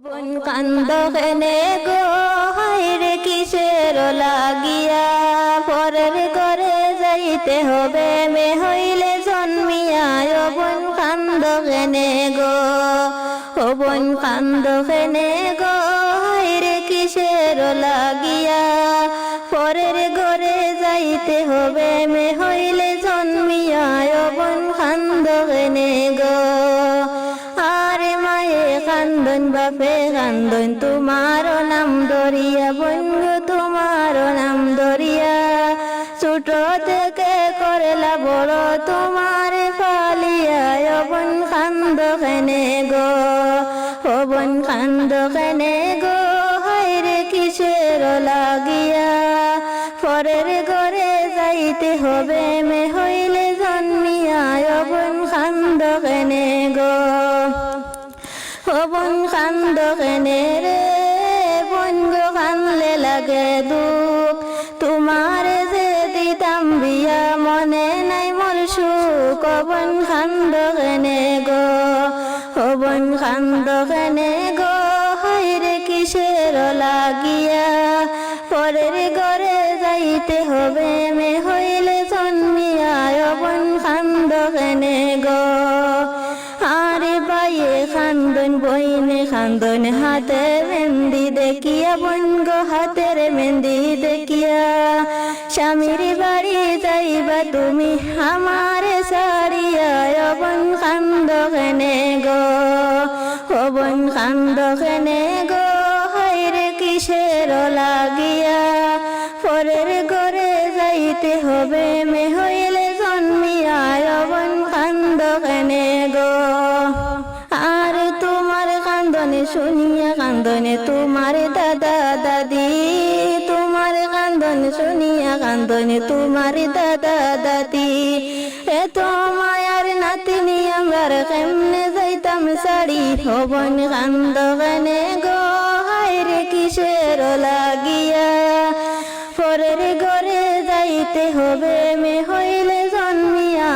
বন কান্দ কেনে গো হায়রে কিসের লাগিয়া পরের ঘরে যাইতে হবে মে হইলে জন্মিয়া বন কান্দ কেনে গো বন কান্দ কেনে গো হায়রে কিসের লাগিয়া পরের ঘরে যাইতে হবে মে হইলে জন্মিয়া বন কান্দ কেনে গো আরে মায়ে কান্দন বাপে কান্দন তোমার নাম দরিয়া বন্ধু তোমার নাম দরিয়া ছোট থেকে করলা বড় তোমার পালিয়া বন কান্দ কেনে গো বন কান্দ কেনে গো হায়রে কিসের লাগিয়া পরের ঘরে যাইতে হবে মে হইলে জন্মিয়া বন কান্দ কেনে গো বন কান্দ কেনে রে বন গো কান্দলে লাগে দুঃখ তোমার যে দিতাম বিয়া মনে নাই মোর সুখ বন কান্দ কেনে গো বন কান্দ কেনে গো হায়রে কিসের লাগিয়া পরের ঘরে যাইতে হবে মে হইলে জন্মিয়া বন কান্দ কেনে গো আরে বাইয়ে কান্দন বইনে কান্দন হাতে মেহেন্দি দেখিয়া বন গো হাতের মেহেন্দি দেখিয়া স্বামীর বাড়ি যাইবা তুমি আমার সারিয়া বন কান্দ কেনে গো বন কান্দ কেনে গো হায়রে কিসের লাগিয়া পরের ঘরে যাইতে হবে মে হইলে জন্মিয়া বন কান্দ কেনে গো আর তোমার কান্দনে শুনিয়া কান্দনে তোমার দাদা দাদি তোমার কান্দনে শুনিয়া কান্দনে তোমার দাদা দাদি এত মায়ার নাতিনি আমার কেমনে যাইতাম সারি বন কান্দ কেনে গো হায়রে কিসের লাগিয়া পরের ঘরে যাইতে হবে মে হইলে জন্মিয়া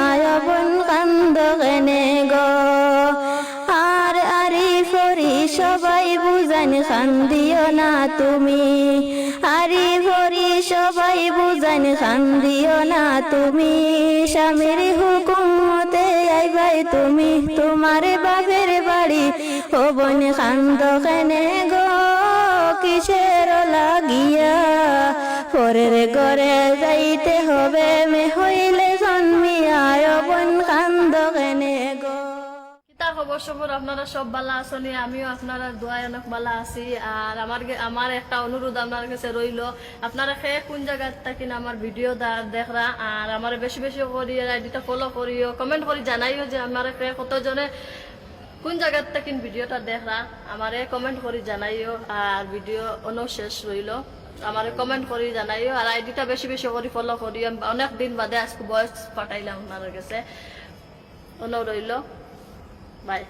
বন কান্দ কেনে গো আর আরি ফরি সবাই বুঝান কান্দিও না তুমি আরি ফরি সবাই বুঝান কান্দিও না তুমি স্বামীর হুকুম মতে আইবাই তুমি তোমার বাপের বাড়ি বন কান্দ কেনে গো কিসের লাগিয়া পরের ঘরে যাইতে হবে মে হইলে জন্মিয়া বন কান্দ কেনে গো। খবর সবর আপনারা সব ভালো আছেন, আমিও আপনারা দোয়ায় অনেক ভালো আছি। আর আমার একটা অনুরোধ আপনার কাছে রইল, আপনারা খেয়ে কোন জায়গায় থাকেন আমার ভিডিও দেখরা আর আমার বেশি বেশি করি আইডিটা ফলো করিও, কমেন্ট করি জানাইও যে আপনারা খেয়ে কতজনে কোন জায়গায় থাকেন ভিডিওটা দেখরা আমারে কমেন্ট করি জানাইও। আর ভিডিও অনেক শেষ রইল, আমার কমেন্ট করি জানাইও আর আইডিটা বেশি বেশি করি ফলো করিও। অনেক দিন বাদে আজকে ভয়েস পাঠাইলাম আপনার কাছে, অনেক রইল। বাই।